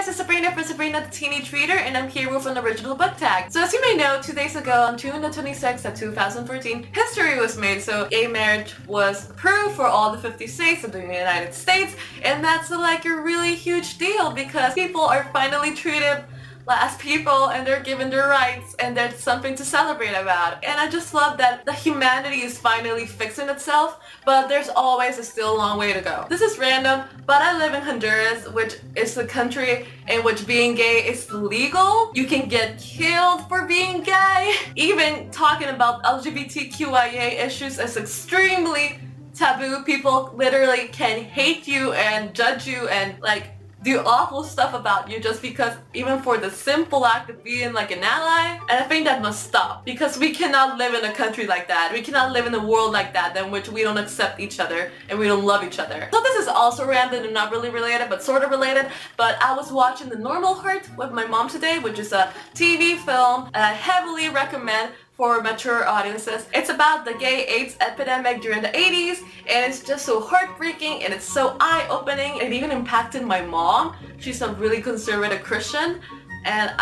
guys, it's Sabrina from Sabrina the Teenage Reader, and I'm here with an original book tag. So as you may know, 2 days ago on June the 26th of 2014, history was made. So gay marriage was approved for all the 50 states of the United States, and that's like a really huge deal because people are finally treated as people and they're given their rights, and there's something to celebrate about. And I just love that the humanity is finally fixing itself, but there's always still a long way to go. This is random, but I live in Honduras, which is the country in which being gay is legal. You can get killed for being gay. Even talking about LGBTQIA issues is extremely taboo. People literally can hate you and judge you and like do awful stuff about you just because, even for the simple act of being like an ally. And I think that must stop, because we cannot live in a country like that. We cannot live in a world like that in which we don't accept each other and we don't love each other. So this is also random and not really related, but sort of related. But I was watching The Normal Heart with my mom today, which is a TV film and I heavily recommend for mature audiences. It's about the gay AIDS epidemic during the 80s, and it's just so heartbreaking and it's so eye-opening. It even impacted my mom. She's a really conservative Christian, and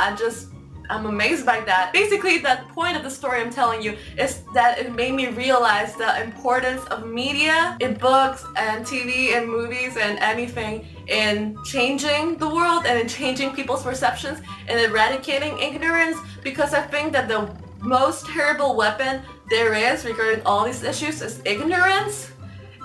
I'm amazed by that. Basically, the point of the story I'm telling you is that it made me realize the importance of media in books and TV and movies and anything in changing the world and in changing people's perceptions and eradicating ignorance, because I think that the most terrible weapon there is regarding all these issues is ignorance.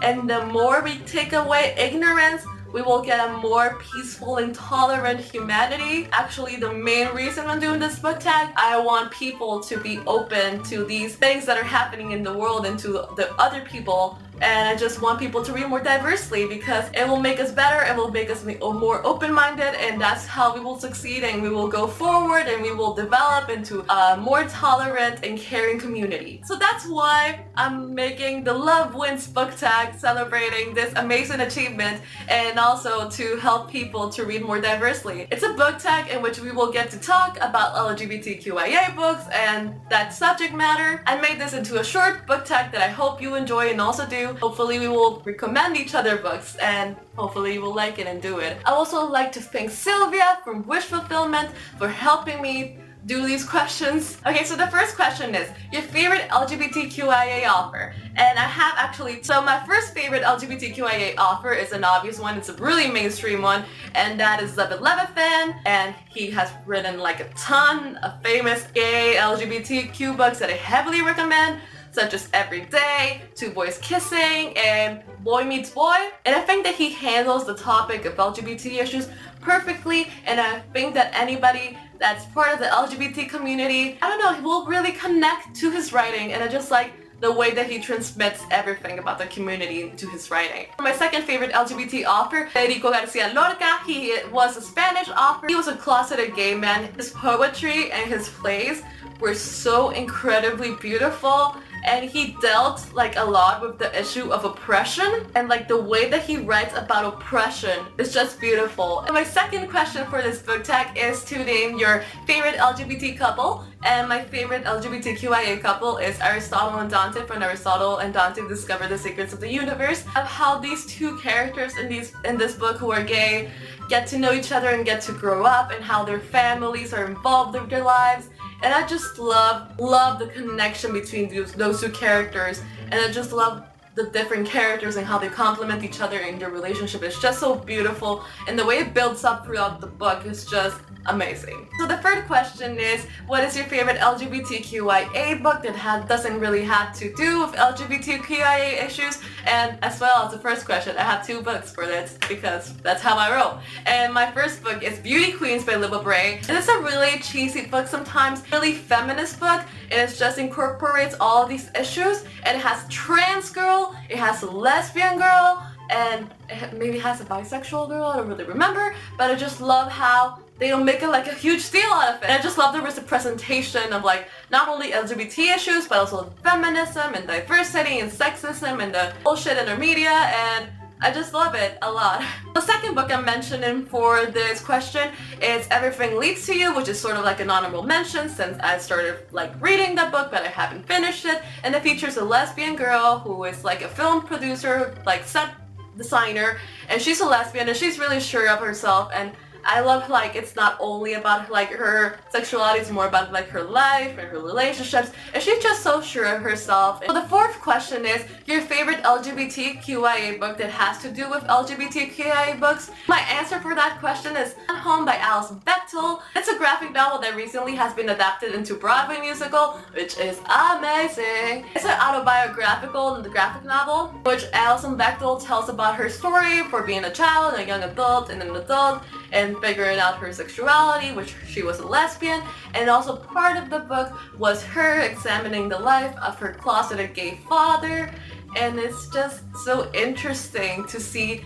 And the more we take away ignorance, we will get a more peaceful and tolerant humanity. Actually, the main reason I'm doing this book tag, I want people to be open to these things that are happening in the world and to the other people. And I just want people to read more diversely because it will make us better, it will make us more open-minded, and that's how we will succeed and we will go forward and we will develop into a more tolerant and caring community. So that's why I'm making the Love Wins book tag, celebrating this amazing achievement and also to help people to read more diversely. It's a book tag in which we will get to talk about LGBTQIA books and that subject matter. I made this into a short book tag that I hope you enjoy and also do. Hopefully we will recommend each other books and hopefully you will like it and do it. I also like to thank Sylwia from Wish Fulfillment for helping me do these questions. Okay, so the first question is your favorite LGBTQIA author. And I have actually, so my first favorite LGBTQIA author is an obvious one. It's a really mainstream one, and that is David Levithan, and he has written like a ton of famous gay LGBTQ books that I heavily recommend, such as Every Day, Two Boys Kissing, and Boy Meets Boy. And I think that he handles the topic of LGBT issues perfectly, and I think that anybody that's part of the LGBT community, I don't know, he will really connect to his writing, and I just like the way that he transmits everything about the community to his writing. My second favorite LGBT author, Federico Garcia Lorca. He was a Spanish author. He was a closeted gay man. His poetry and his plays were so incredibly beautiful, and he dealt like a lot with the issue of oppression, and like the way that he writes about oppression is just beautiful. And my second question for this book tag is to name your favorite LGBT couple, and my favorite LGBTQIA couple is Aristotle and Dante from Aristotle and Dante Discover the Secrets of the Universe, of how these two characters in this book who are gay get to know each other and get to grow up, and how their families are involved in their lives. And I just love the connection between those two characters, and I just love the different characters and how they complement each other in their relationship. It's just so beautiful, and the way it builds up throughout the book is just amazing. So the third question is, what is your favorite LGBTQIA book that doesn't really have to do with LGBTQIA issues? And as well as the first question, I have two books for this because that's how I roll. And my first book is Beauty Queens by Libba Bray. And it's a really cheesy book sometimes, really feminist book, and it just incorporates all these issues, and it has trans girl, it has a lesbian girl, and it maybe has a bisexual girl, I don't really remember, but I just love how they don't make it like a huge deal out of it. And I just love the representation of like not only LGBT issues, but also feminism and diversity and sexism and the bullshit in our media, and I just love it a lot. The second book I'm mentioning for this question is Everything Leads to You, which is sort of like an honorable mention since I started like reading that book, but I haven't finished it. And it features a lesbian girl who is like a film producer, like set designer, and she's a lesbian and she's really sure of herself, and I love like it's not only about like her sexuality, it's more about like her life and her relationships, and she's just so sure of herself. So the fourth question is your favorite LGBTQIA book that has to do with LGBTQIA books. My answer for that question is Home by Alison Bechtel. It's a graphic novel that recently has been adapted into Broadway musical, which is amazing. It's an autobiographical graphic novel, which Alison Bechtel tells about her story for being a child, a young adult, and an adult, and figuring out her sexuality, which she was a lesbian, and also part of the book was her examining the life of her closeted gay father, and it's just so interesting to see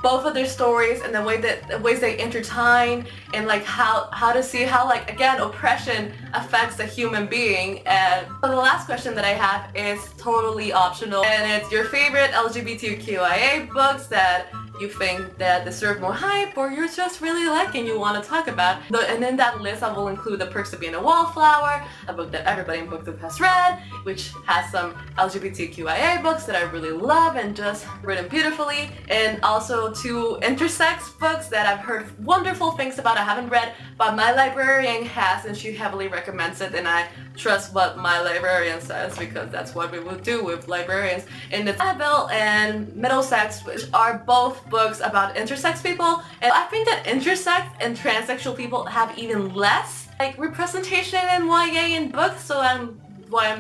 both of their stories and the ways they intertwine, and like how to see how like again oppression affects a human being. And so the last question that I have is totally optional, and it's your favorite LGBTQIA books that you think that deserve more hype or you're just really liking you want to talk about. And in that list I will include The Perks of Being a Wallflower, a book that everybody in Booktube has read, which has some LGBTQIA books that I really love and just written beautifully, and also 2 intersex books that I've heard wonderful things about. I haven't read, but my librarian has, and she heavily recommends it, and I trust what my librarian says because that's what we would do with librarians. And it's Annabelle and Middlesex, which are both books about intersex people, and I think that intersex and transsexual people have even less like representation in YA in books, so I'm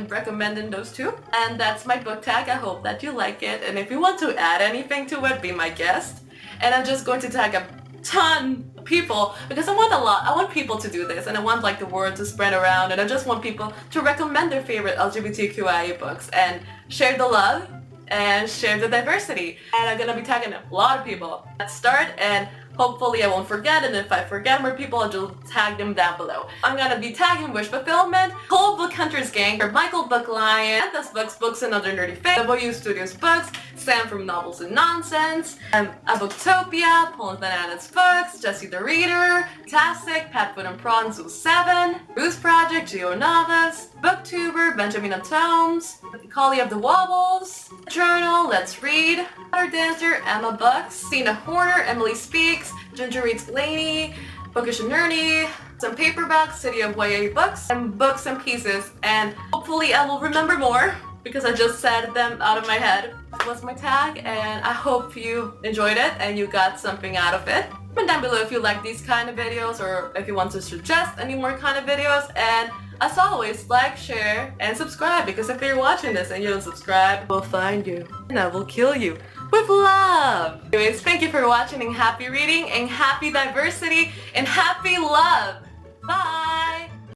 recommending those 2. And that's my book tag. I hope that you like it, and if you want to add anything to it, be my guest. And I'm just going to tag a ton of people because I want people to do this, and I want like the word to spread around, and I just want people to recommend their favorite LGBTQIA books and share the love and share the diversity. And I'm gonna be tagging a lot of people. Let's start, and hopefully I won't forget, and if I forget more people, I'll just tag them down below. I'm gonna be tagging Wish Fulfillment, Cole Book Hunters Gang, Michael Booklion, Anthos Books and Other Nerdy Fics, W Studios Books, Sam from Novels and Nonsense, A Booktopia, Paul and Bananas Books, Jessie the Reader, Tastic, Pat Food and Prawn, Zoo 7, Bruce Project, Geo Novas, Booktuber, Benjamin Tomes, Collie of the Wobbles, Journal, Let's Read, Water Dancer, Emma Bucks, Cena Horner, Emily Speaks, Ginger Reads Laney, Bookish and Nerdy, some paperbacks, City of YA Books, and Books and Pieces, and hopefully I will remember more because I just said them out of my head. That was my tag, and I hope you enjoyed it and you got something out of it. Comment down below if you like these kind of videos or if you want to suggest any more kind of videos, and as always, like, share, and subscribe, because if you're watching this and you don't subscribe, we'll find you and I will kill you with love. Anyways, thank you for watching, and happy reading and happy diversity and happy love.